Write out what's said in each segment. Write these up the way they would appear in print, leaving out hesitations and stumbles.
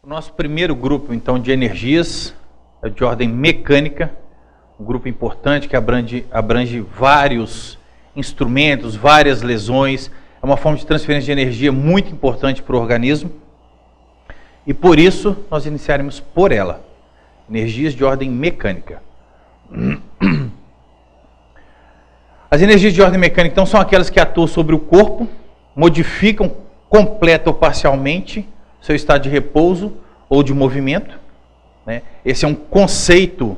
O nosso primeiro grupo, então, de energias é de ordem mecânica, um grupo importante que abrange vários instrumentos, várias lesões, é uma forma de transferência de energia muito importante para o organismo, e por isso nós iniciaremos por ela, energias de ordem mecânica. As energias de ordem mecânica, então, são aquelas que atuam sobre o corpo, modificam completa ou parcialmente seu estado de repouso ou de movimento, né? Esse é um conceito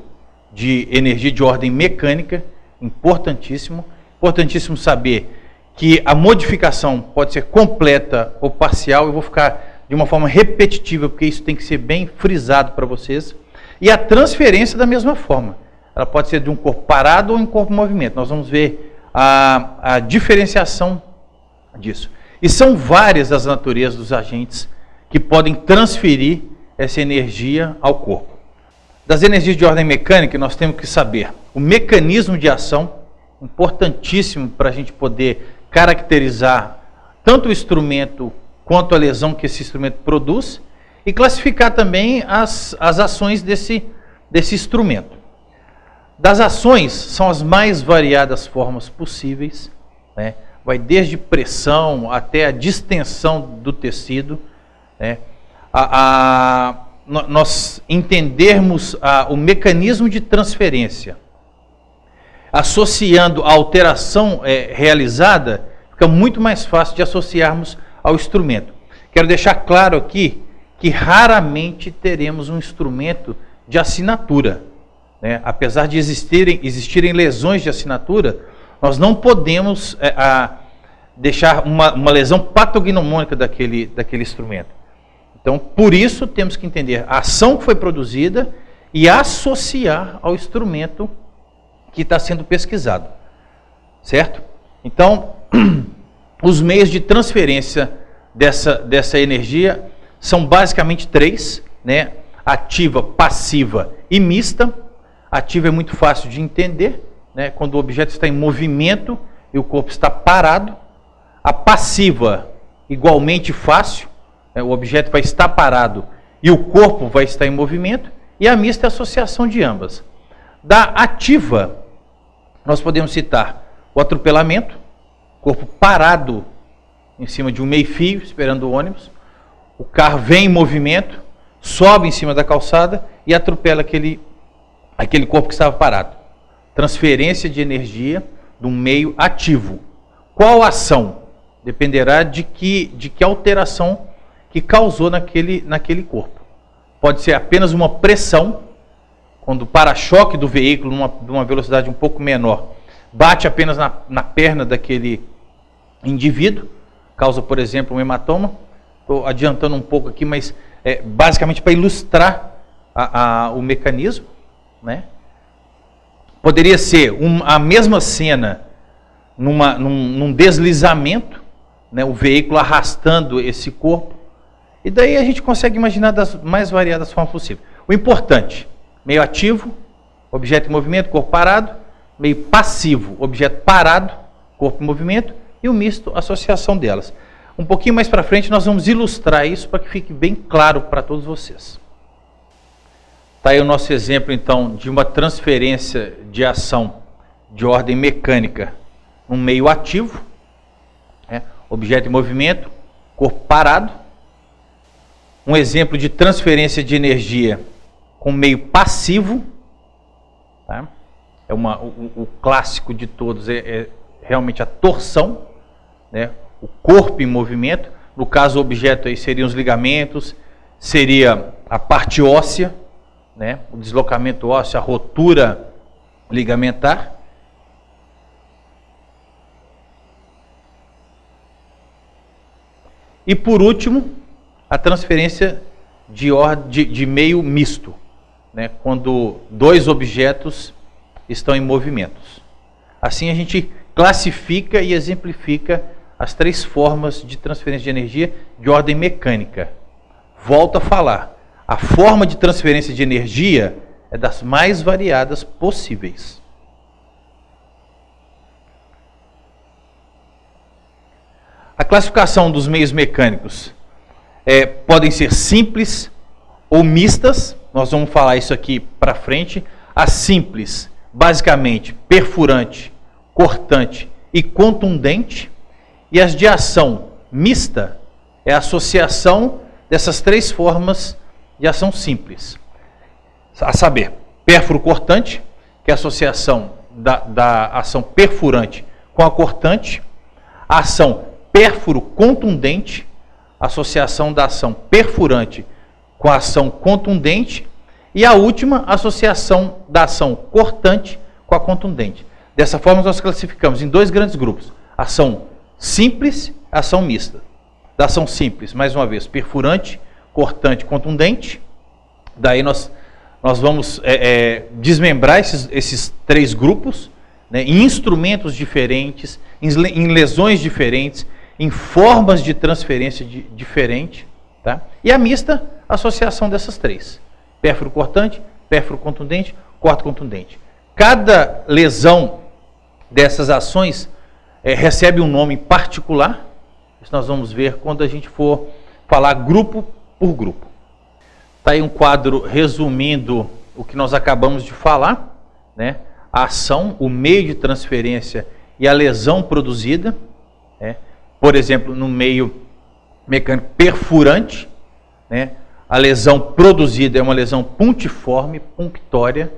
de energia de ordem mecânica, importantíssimo. Importantíssimo saber que a modificação pode ser completa ou parcial. Eu vou ficar de uma forma repetitiva, porque isso tem que ser bem frisado para vocês. E a transferência da mesma forma. Ela pode ser de um corpo parado ou em corpo em movimento. Nós vamos ver a diferenciação disso. E são várias as naturezas dos agentes que podem transferir essa energia ao corpo. Das energias de ordem mecânica, nós temos que saber o mecanismo de ação, importantíssimo para a gente poder caracterizar tanto o instrumento quanto a lesão que esse instrumento produz, e classificar também as ações desse instrumento. Das ações, são as mais variadas formas possíveis, né? Vai desde pressão até a distensão do tecido, né? Nós entendermos o mecanismo de transferência, associando a alteração realizada, fica muito mais fácil de associarmos ao instrumento. Quero deixar claro aqui que raramente teremos um instrumento de assinatura, né? Apesar de existirem lesões de assinatura, nós não podemos deixar uma lesão patognomônica daquele instrumento. Então, por isso, temos que entender a ação que foi produzida e associar ao instrumento que está sendo pesquisado. Certo? Então, os meios de transferência dessa energia são basicamente três, né? Ativa, passiva e mista. Ativa é muito fácil de entender, né? Quando o objeto está em movimento e o corpo está parado. A passiva, igualmente fácil, né? O objeto vai estar parado e o corpo vai estar em movimento. E a mista é a associação de ambas. Da ativa, nós podemos citar o atropelamento, corpo parado em cima de um meio-fio, esperando o ônibus. O carro vem em movimento, sobe em cima da calçada e atropela aquele corpo que estava parado. Transferência de energia de um meio ativo. Qual ação? Dependerá de que alteração que causou naquele corpo. Pode ser apenas uma pressão, quando o para-choque do veículo, de uma velocidade um pouco menor, bate apenas na perna daquele indivíduo, causa, por exemplo, um hematoma. Estou adiantando um pouco aqui, mas basicamente para ilustrar o mecanismo, né? Poderia ser a mesma cena num deslizamento, né? O veículo arrastando esse corpo, e daí a gente consegue imaginar das mais variadas formas possíveis. O importante, meio ativo, objeto em movimento, corpo parado; meio passivo, objeto parado, corpo em movimento; e o misto, associação delas. Um pouquinho mais para frente nós vamos ilustrar isso para que fique bem claro para todos vocês. Está aí o nosso exemplo, então, de uma transferência de ação de ordem mecânica num meio ativo, né? Objeto em movimento, corpo parado. Um exemplo de transferência de energia com meio passivo, tá? O clássico de todos é realmente a torção, né? O corpo em movimento. No caso, o objeto aí seriam os ligamentos, seria a parte óssea, né? O deslocamento ósseo, a rotura ligamentar. E por último, a transferência de meio misto, né? Quando dois objetos estão em movimentos. Assim a gente classifica e exemplifica as três formas de transferência de energia de ordem mecânica. Volto a falar, a forma de transferência de energia é das mais variadas possíveis. A classificação dos meios mecânicos podem ser simples ou mistas, nós vamos falar isso aqui para frente. A simples, basicamente, perfurante, cortante e contundente. E as de ação mista é a associação dessas três formas de ação simples. A saber, pérfuro cortante, que é a associação da ação perfurante com a cortante. A ação pérfuro contundente, associação da ação perfurante com a ação contundente. E a última, associação da ação cortante com a contundente. Dessa forma, nós classificamos em dois grandes grupos: ação simples, ação mista. Da ação simples, mais uma vez, perfurante, cortante, contundente. Daí nós vamos desmembrar esses três grupos, né, em instrumentos diferentes, em lesões diferentes, em formas de transferência diferentes. Tá? E a mista, associação dessas três: pérfuro cortante, pérfuro contundente, corte contundente. Cada lesão dessas ações recebe um nome particular. Isso nós vamos ver quando a gente for falar grupo por grupo. Está aí um quadro resumindo o que nós acabamos de falar, né? A ação, o meio de transferência e a lesão produzida. Né? Por exemplo, no meio mecânico perfurante, né? A lesão produzida é uma lesão puntiforme, punctória.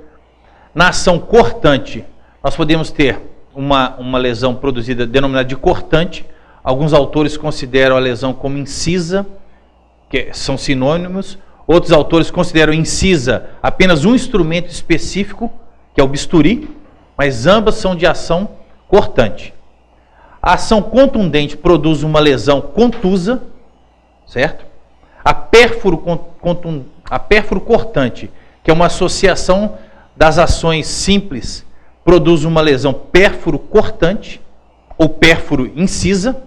Na ação cortante, nós podemos ter uma lesão produzida denominada de cortante. Alguns autores consideram a lesão como incisa, que são sinônimos. Outros autores consideram incisa apenas um instrumento específico, que é o bisturi, mas ambas são de ação cortante. A ação contundente produz uma lesão contusa, certo? A pérfuro cortante, que é uma associação das ações simples, produz uma lesão pérfuro cortante ou pérfuro incisa,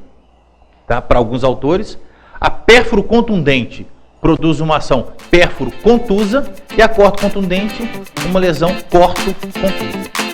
tá? Para alguns autores. A pérfuro contundente produz uma ação pérfuro contusa e a corto contundente uma lesão corto contusa.